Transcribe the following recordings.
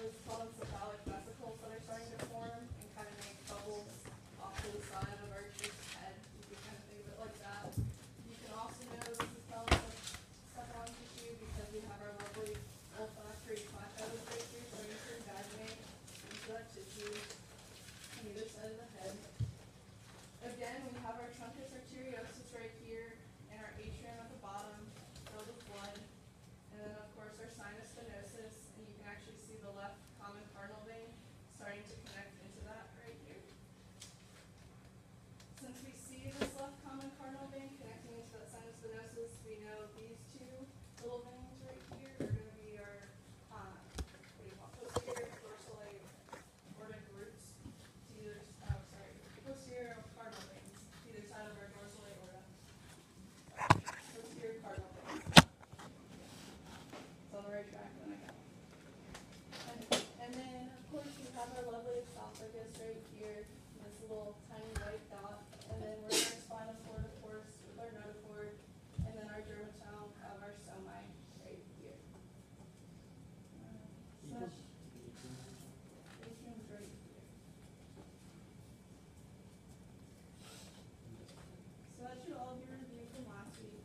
those polycephalic vesicles that are starting to form and kind of make bubbles off to the side of our chick's head. You can kind of think of it like that. You can also know this is polycephalon tissue because we have our lovely olfactory plateaus right here starting to invaginate into that tissue on either side of the head. Again, we have our truncus arteriosus right here and our atrium at the bottom filled with blood. And then, of course, our sinus venosus, and you can actually see the left common cardinal vein starting to connect into that right here. Since we see this left common cardinal vein connecting into that sinus venosus, we know these two little veins right here are going to be our posterior dorsal aortic roots to either, posterior cardinal veins to either side of our dorsal aorta. Posterior cardinal veins. It's on the right track when I go. And then, of course, we have our lovely esophagus right here, this little tiny white dot. And then we're in our spinal cord, of course, with our notochord. And then our dermatome of our somi right here. So that's atrium's right here. So that should all be reviewed from last week.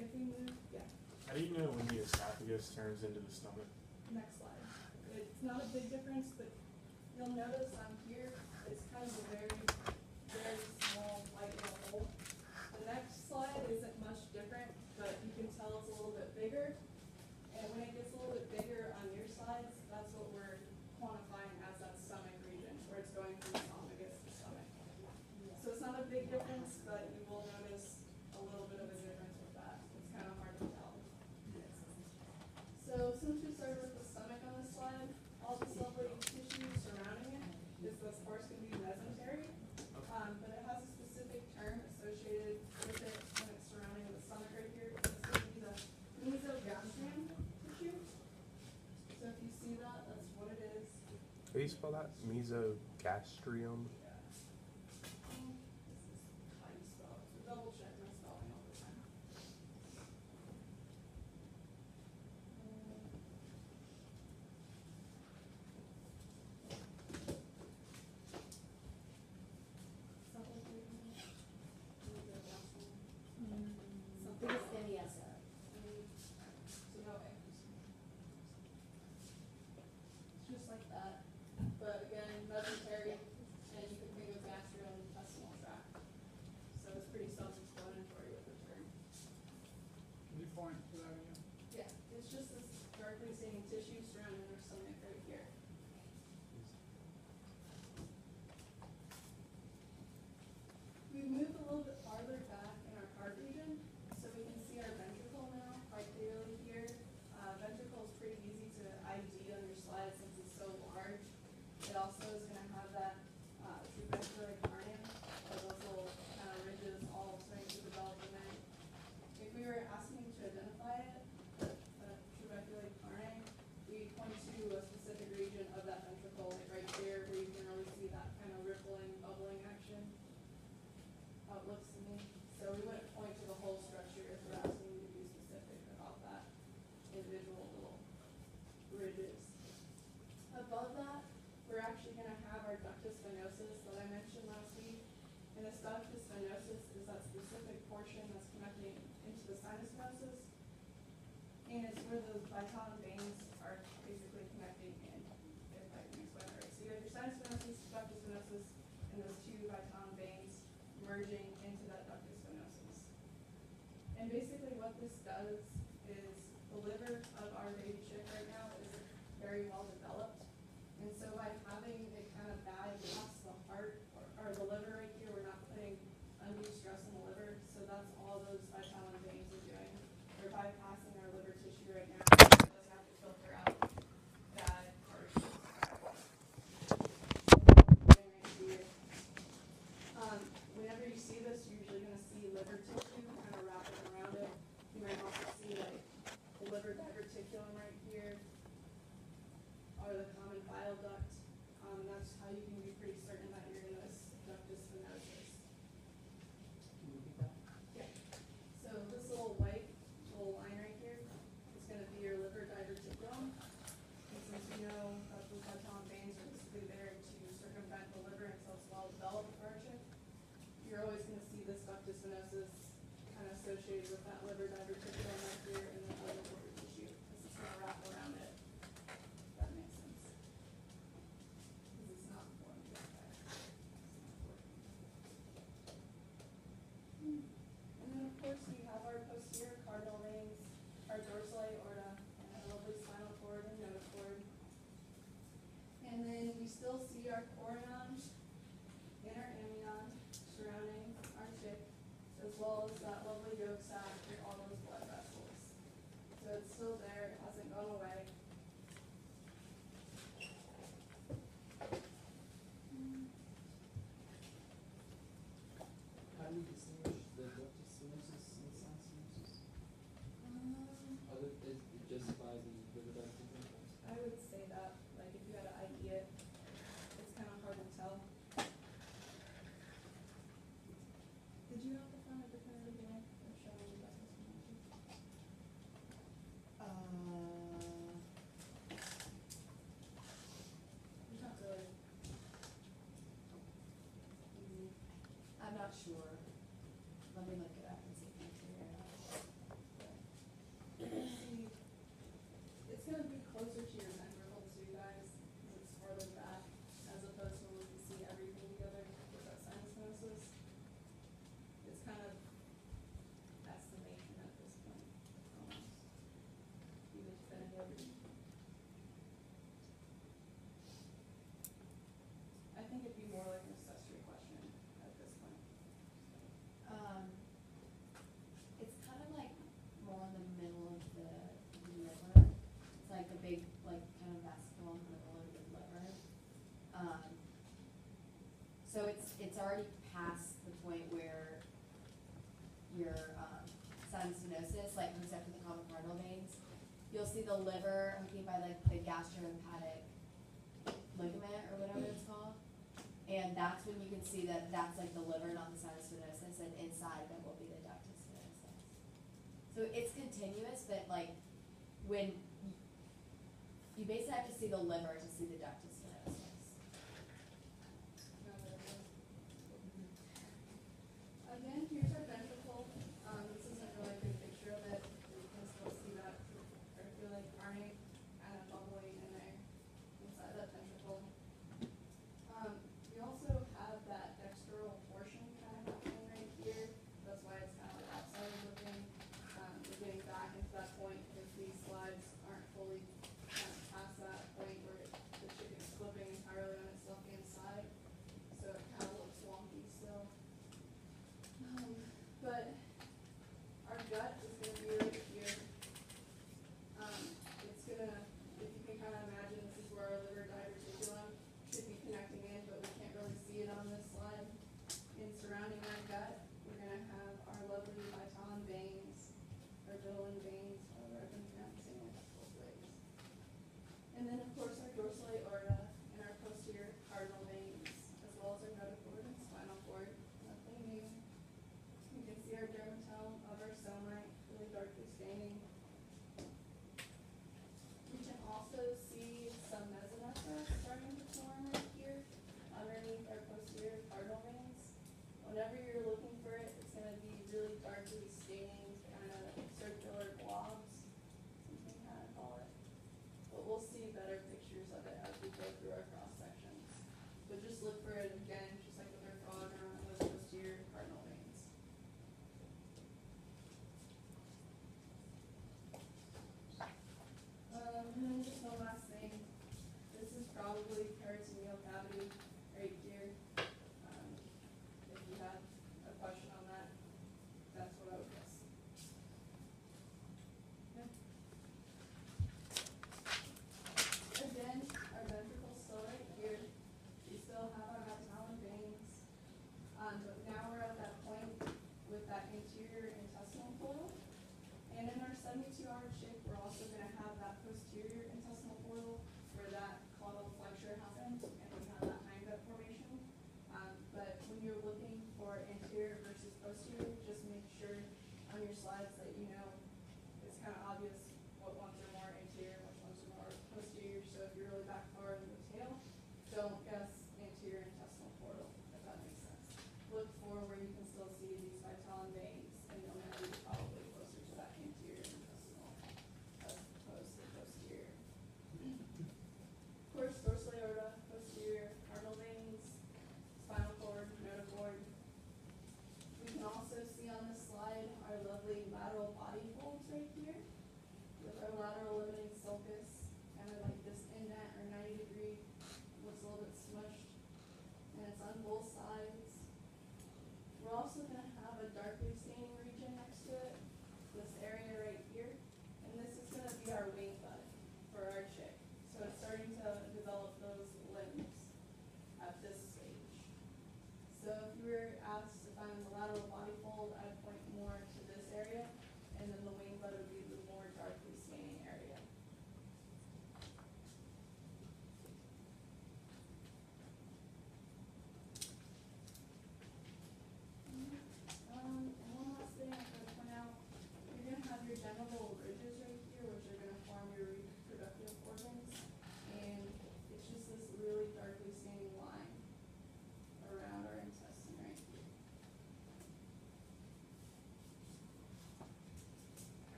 If we move, yeah. How do you know when the esophagus turns into the stomach? Next slide. It's not a big difference, but you'll notice on here, it's kind of a very, very small white little hole. The next slide isn't much different, but you can tell it's a little bit bigger. And when it gets a little bit bigger on your slides, that's what we're quantifying as that stomach region, where it's going from esophagus to stomach. So it's not a big difference, but you will notice a little bit of a difference with that. It's kind of hard to tell. So since we started with the stomach on this slide, all this lovely tissue surrounding it is, of course, going to be mesentery, but it has a specific term associated with it when it's surrounding the stomach right here. It's going to be the mesogastrium tissue. So if you see that, that's what it is. How do you spell that? Mesogastrium? This is how you spell it. So double check my spelling all the time. Biggest yes, sir. So no A. It's just like that. But again, mesentery, and you can think of gastrointestinal tract. So it's pretty self-explanatory with the term. Can you point to that again? Yeah, it's just this darkly staining tissue surrounding our stomach right here. We've moved a little bit farther back in our heart region, so we can see our ventricle now quite clearly here. Ventricle is pretty easy to ID on your slide since it's so large. It also is going to have that trabecular carnium, or those little kind of ridges all starting to develop in there. If we were asking to identify it, the trabecular carnium, we point to a specific region of that ventricle, like right there, where you can really see that kind of rippling, bubbling action. How it looks to me. So we wouldn't point to the whole structure if we're asking you to be specific about that individual little ridges. Above that, we're actually going to have our ductus venosus that I mentioned last week. And this ductus venosus is that specific portion that's connecting into the sinus venosus. And it's where those Vitalin veins are basically connecting in, if I can explain that right. So you have your sinus venosus, ductus venosus, and those two Vitalin veins merging into that ductus venosus. And basically what this does is the liver of our baby chick right now is very well developed. And so by having it kind of bypass the heart or the liver right here, we're not putting undue stress on the liver. So that's all those Vitalin veins are doing. They're bypassing our liver tissue right now. It doesn't have to filter out bad parts. Whenever you see this, you're usually going to see liver tissue kind of wrapping around it. You might also see like the liver diverticulum right here, or the common bile duct. That's how you can be pretty certain that you're in this ductus venosus. Can you repeat that? Yeah. So this little white line right here is going to be your liver diverticulum. And since we sure. Let me look it up and see if I can figure it out. See, it's gonna be closer to your ventricle too, guys, because it's farther back, as opposed to when we can see everything together with that sinus stenosis. It's kind of estimation at this point, almost. Even definitive. I think it'd be more like an accessory question at this point. It's kind of like more in the middle of the liver. It's like a big, like, kind of vesicle in the middle of your liver. So it's already past the point where your, sinus stenosis, like, hooks up to the common cardinal veins. You'll see the liver hooking by, like, the gastroempatic ligament, or whatever it's called. And that's when you can see that that's like the liver, not the sinus stenosis, and inside of it will be the ductus stenosis. So it's continuous, but like when you basically have to see the liver to see the ductus stenosis. Now that it is. Again, here's our ventricle. This isn't really a good picture of it, but you can still see that circulate RNA kind of bubbling in there inside that ventricle. We also have that external portion kind of happening right here. That's why it's kind of like outside looking. We're getting back into that point because these slides aren't fully kind of past that point where the chicken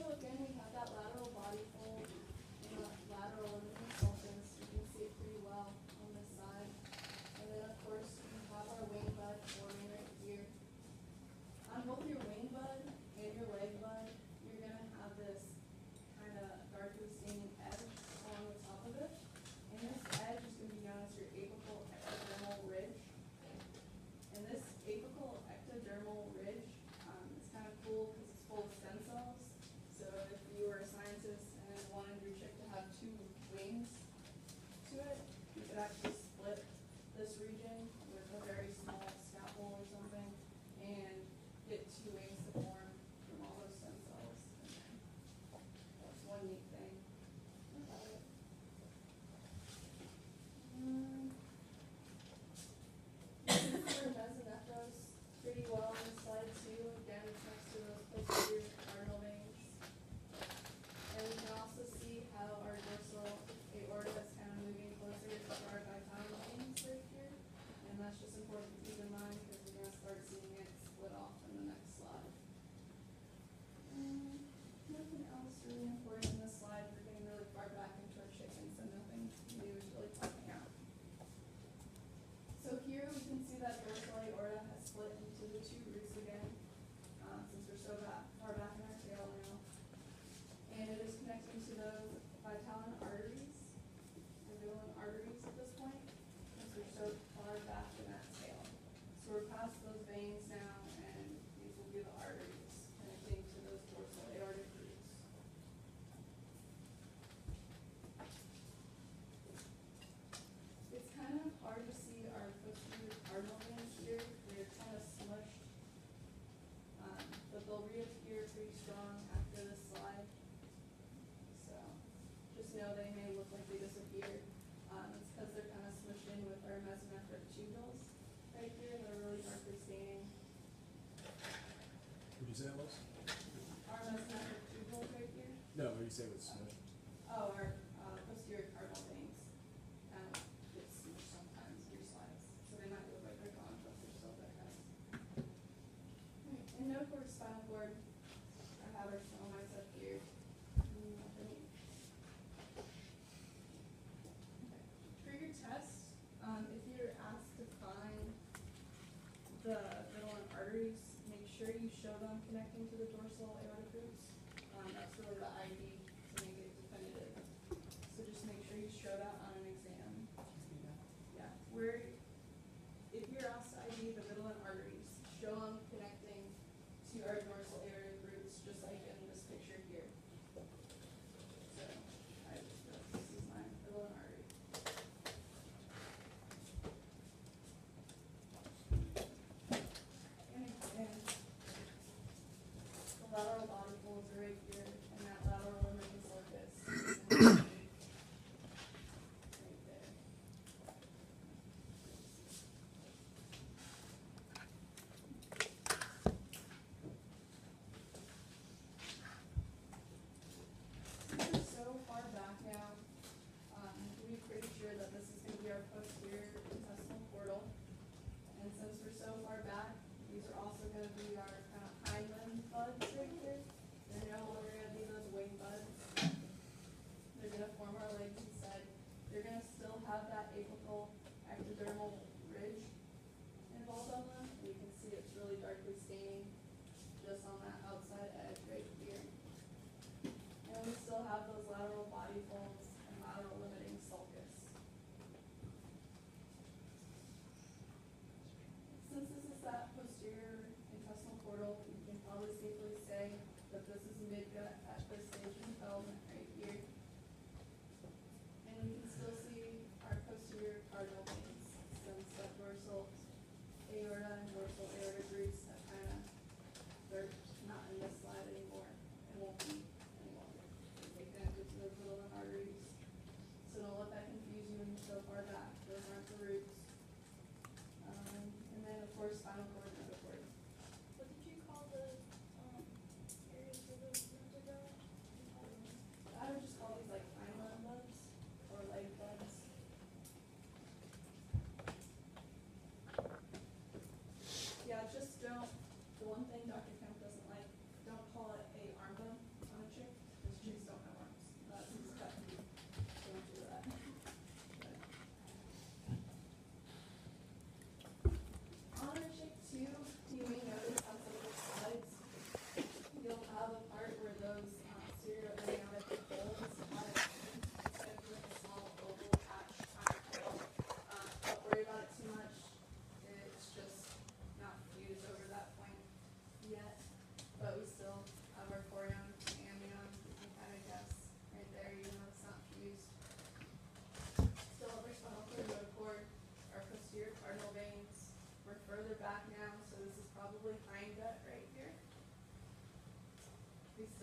again, we have that lateral body fold and that lateral limiting sulcus. You can see it pretty well on this side. And then of course, we have our wing bud forming right here. On both your wing bud and your leg bud, you're gonna have this kind of darkly staining edge along the top of it. And this edge is gonna be known as your apical ectodermal ridge. And this apical ectodermal ridge is kind of cool because it's full of stem cells. So if you were a scientist and wanted your chick to have two wings to it, you could actually split this region with a very small scalpel or something and get two wings to form from all those stem cells. And that's one neat thing about it. You can see our mesonephros pretty well on the slide too. Again, it's next to those posterior cardinal veins. And we can also see how our dorsal aorta is kind of moving closer to our ditylenal veins right here. And that's just important to keep in mind because we're going to start seeing it split off in the next slide. Nothing else really important in this slide. We're getting really far back into our chicken, so nothing new is really popping out. So here we can see that dorsal aorta has split into the two roots again, since we're so far back in our tail now. And it is connecting to those vitelline arteries, the middle arteries at this point, since we're so far back in that tail. So we're past those veins now, and these will be the arteries connecting to those dorsal aortic roots. It's kind of hard to see our posterior cardinal veins here. They're kind of smushed, but they'll reappear pretty strong after this slide. So just know they may look like they disappeared. It's because they're kind of smushed in with our mesonephric tubules right here. They're really darkly staining. Would you say it was? Our mesonephric tubules right here. No, what did you say it was smushed? Oh, our posterior cardinal veins kind of get smushed sometimes in your slides. So they might look like they're gone, but they're still there, guys. And no cord spinal cord. I have our small mice up here. Nothing. Okay. For your test, if you're asked to find the middle arteries, make sure you show them connecting to the dorsal aortic roots. That's really the ID to make it definitive. So just make sure you show that on an exam. Yeah, if you're asked to ID the middle arteries, show them connecting to our dorsal aortic roots, just like in this picture here. So, this is my middle artery. And again, the lateral body folds are right here, and that lateral limiting sulcus is right there. Since we're so far back now, we're pretty sure that this is going to be our posterior intestinal portal. And since we're so far back, these are also going to be our kind of hind limb buds right here. They're no longer going to be those wing buds. They're going to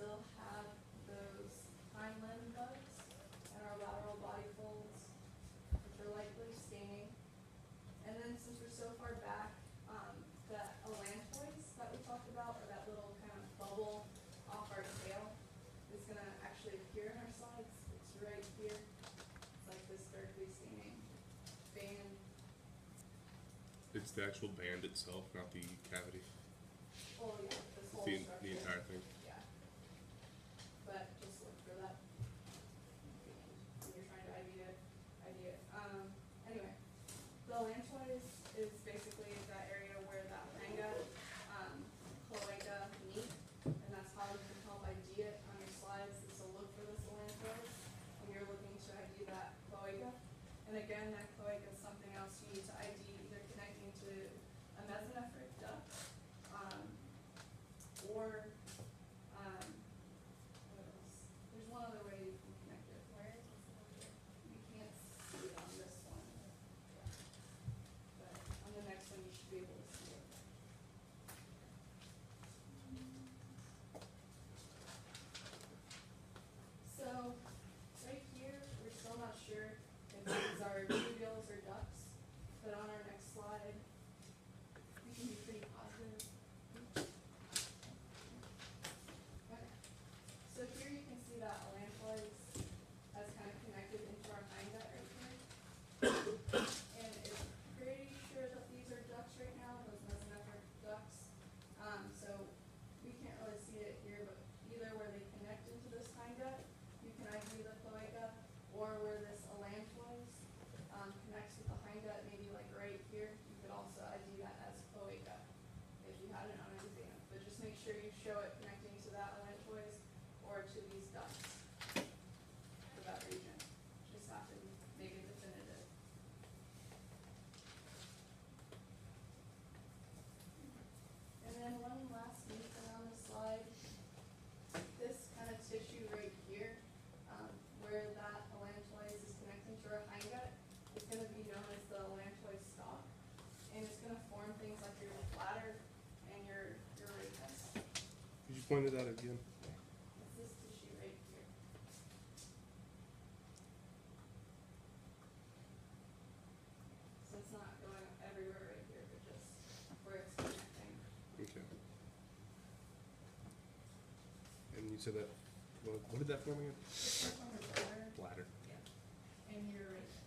still have those hind limb bugs and our lateral body folds, which are likely staining. And then since we're so far back, the allantois that we talked about, or that little kind of bubble off our tail, is gonna actually appear in our slides. It's right here. It's like this darkly staining band. It's the actual band itself, not the cavity. Oh yeah, this whole The structure. entire thing. Yeah. But just look for that when you're trying to ID it. Anyway, the allantois is basically that area where that manga, cloaca meet, and that's how you can help ID it on your slides, is to look for this allantois when you're looking to ID that cloaca. And again, that cloaca is something else you need to ID, either connecting to a mesonephric duct, or, what else? There's one other way you can connect it. Where is this over here? You can't see it on this one. Yeah. But on the next one, you should be able to see it. So, right here, we're still not sure if these are tubules or ducts, but on our next slide, we can be pretty positive. Okay, so here you can see that allantois has kind of connected into our hind gut right here. And it's pretty sure that these are ducts right now, those mesonephric ducts. So we can't really see it here, but either where they connect into this hind gut, you can ID the cloaca, or where this allantois connects with the hind gut, maybe like right here, you could also ID that as cloaca if you had it on an exam. But just make sure you show it connecting to that allantois or to these ducts for that region. Just have to make it definitive. And then one last neat thing on this slide, this kind of tissue right here, where that allantois is connecting to our hind gut, is gonna be known as the allantois stalk. And it's gonna form things like your bladder and your radius. Could you point it out again? It's this tissue right here. So it's not going everywhere right here, but just where it's connecting. Okay. And you said that, what did that form again? It's like on your bladder. Bladder. Yeah. And your radius.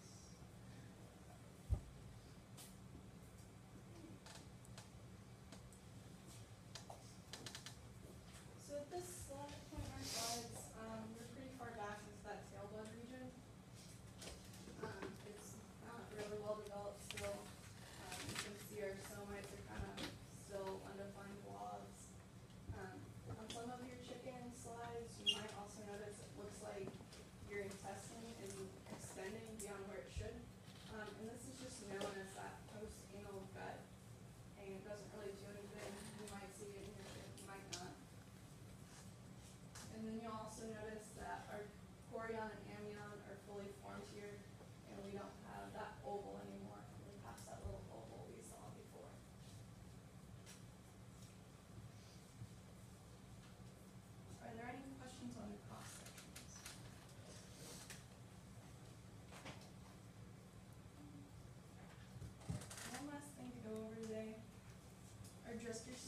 So at this point in our slides, we're pretty far back into that tailbone region. It's not really well developed still. You can see our somites are kind of still undefined blobs. On some of your chicken slides, you might also notice it looks like your intestine is extending beyond where it should. And this is just known as that post-anal gut, and it doesn't really do anything. You might see it in your chick, you might not. And then you'll also notice that our chorion and amnion are fully formed here, and we don't have that oval anymore. We passed that little oval we saw before. Are there any questions on the cross sections? One last thing to go over today are just your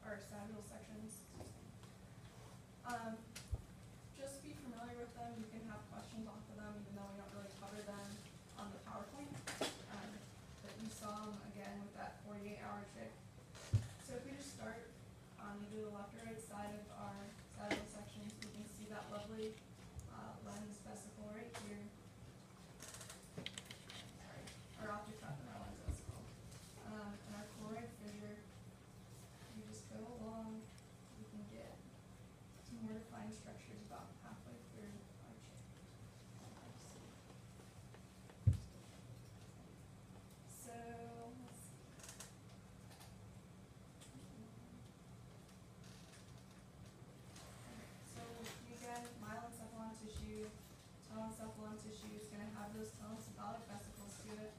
sagittal sections. Just be familiar with them. You can have questions off of them, even though we don't really cover them on the PowerPoint. But you saw them again with that 48-hour chick. So if we just start on either the left or right side of our sagittal sections, we can see that lovely lens vesicle right here. Sorry, our optic cup and our lens vesicle. And our choroid fissure. You just go along, you can get some more defined structures about halfway through our chick. So, let's see. So again, myelencephalon tissue, telencephalon tissue is going to have those telencephalic vesicles to it.